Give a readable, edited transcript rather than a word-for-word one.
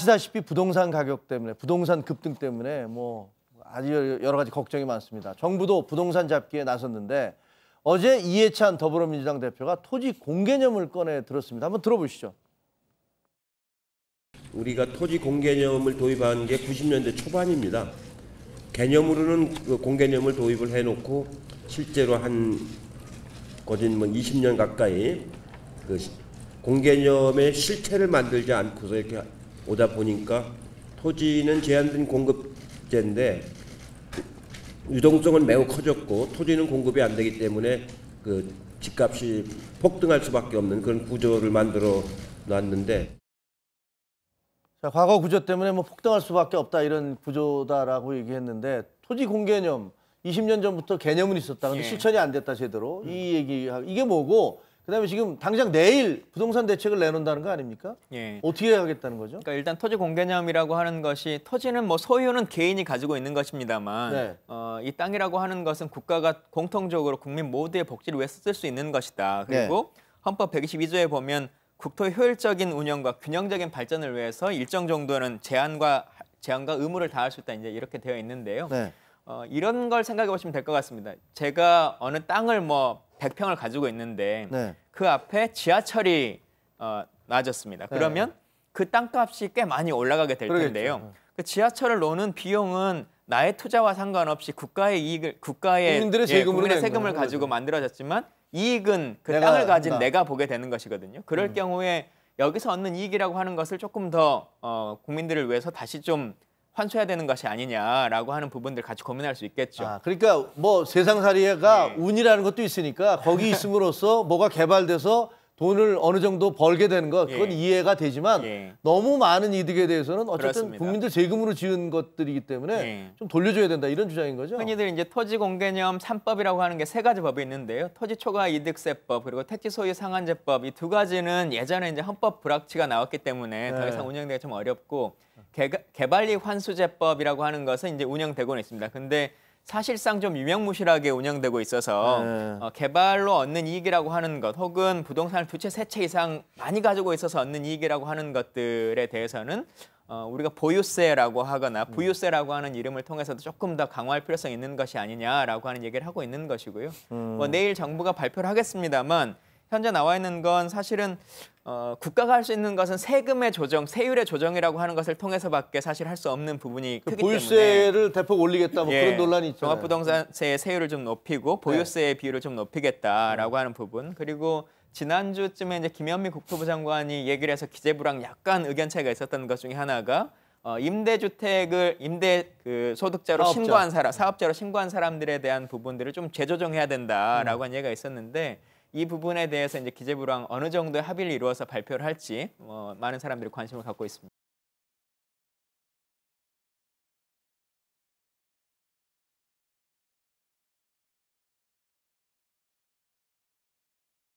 아시다시피 부동산 가격 때문에, 부동산 급등 때문에 뭐 아주 여러 가지 걱정이 많습니다. 정부도 부동산 잡기에 나섰는데 어제 이해찬 더불어민주당 대표가 토지 공개념을 꺼내 들었습니다. 한번 들어보시죠. 우리가 토지 공개념을 도입한 게 90년대 초반입니다. 개념으로는 그 공개념을 도입을 해놓고 실제로 한 거진 뭐 20년 가까이 그 공개념의 실체를 만들지 않고서 이렇게 오다 보니까 토지는 제한된 공급제인데 유동성은 매우 커졌고 토지는 공급이 안 되기 때문에 그 집값이 폭등할 수밖에 없는 그런 구조를 만들어 놨는데, 자, 과거 구조 때문에 뭐 폭등할 수밖에 없다 이런 구조다라고 얘기했는데 토지 공개념 20년 전부터 개념은 있었다. 근데 실천이 안 됐다 제대로. 이 얘기 이게 뭐고? 그다음에 지금 당장 내일 부동산 대책을 내놓는다는 거 아닙니까? 예. 어떻게 하겠다는 거죠? 그러니까 일단 토지 공개념이라고 하는 것이 토지는 뭐 소유는 개인이 가지고 있는 것입니다만 네. 이 땅이라고 하는 것은 국가가 공통적으로 국민 모두의 복지를 위해 쓸 수 있는 것이다. 그리고 헌법 122조에 보면 국토 효율적인 운영과 균형적인 발전을 위해서 일정 정도는 제한과 의무를 다할 수 있다. 이제 이렇게 되어 있는데요. 네. 이런 걸 생각해 보시면 될 것 같습니다. 제가 어느 땅을 뭐 100평을 가지고 있는데 네. 그 앞에 지하철이 놔졌습니다. 그러면 그 땅값이 꽤 많이 올라가게 될 텐데요. 그 지하철을 놓는 비용은 나의 투자와 상관없이 국가의 이익을 국민들의 세금을 가지고 만들어졌지만 이익은 그 땅을 가진 내가 보게 되는 것이거든요. 그럴 경우에 여기서 얻는 이익이라고 하는 것을 조금 더 국민들을 위해서 다시 좀 환수해야 되는 것이 아니냐라고 하는 부분들 같이 고민할 수 있겠죠. 아, 그러니까 뭐 세상살이가 운이라는 것도 있으니까 거기 있음으로써 뭐가 개발돼서 돈을 어느 정도 벌게 되는 것 그건 이해가 되지만 너무 많은 이득에 대해서는 어쨌든 그렇습니다. 국민들 세금으로 지은 것들이기 때문에 좀 돌려줘야 된다 이런 주장인 거죠. 흔히들 이제 토지 공개념 3법이라고 하는 게 3가지 법이 있는데요. 토지 초과 이득세법 그리고 택지 소유 상한제법 이 2가지는 예전에 이제 헌법 불합치가 나왔기 때문에 더 이상 운영되기가 좀 어렵고 개발이익 환수제법이라고 하는 것은 이제 운영되고는 있습니다. 근데 사실상 좀 유명무실하게 운영되고 있어서 개발로 얻는 이익이라고 하는 것 혹은 부동산을 2채, 3채 이상 많이 가지고 있어서 얻는 이익이라고 하는 것들에 대해서는 우리가 보유세라고 하거나 부유세라고 하는 이름을 통해서도 조금 더 강화할 필요성이 있는 것이 아니냐라고 하는 얘기를 하고 있는 것이고요. 뭐 내일 정부가 발표를 하겠습니다만 현재 나와 있는 건 사실은 국가가 할 수 있는 것은 세금의 조정, 세율의 조정이라고 하는 것을 통해서밖에 사실 할 수 없는 부분이 크기 때문에 보유세를 대폭 올리겠다 뭐 그런 논란이 있잖아요. 종합부동산세의 세율을 좀 높이고 보유세의 비율을 좀 높이겠다라고 하는 부분 부분 지난주쯤에 이제 김현미 국토부 장관이 얘기를 해서 기재부랑 약간 의견 차이가 있었던 것 중에 하나가 임대주택을 소득자로 신고한 사업자로 신고한 사람들에 대한 부분들을 좀 재조정해야 된다라고 한 얘기가 있었는데 이 부분에 대해서 이제 기재부랑 어느 정도의 합의를 이루어서 발표를 할지 많은 사람들이 관심을 갖고 있습니다.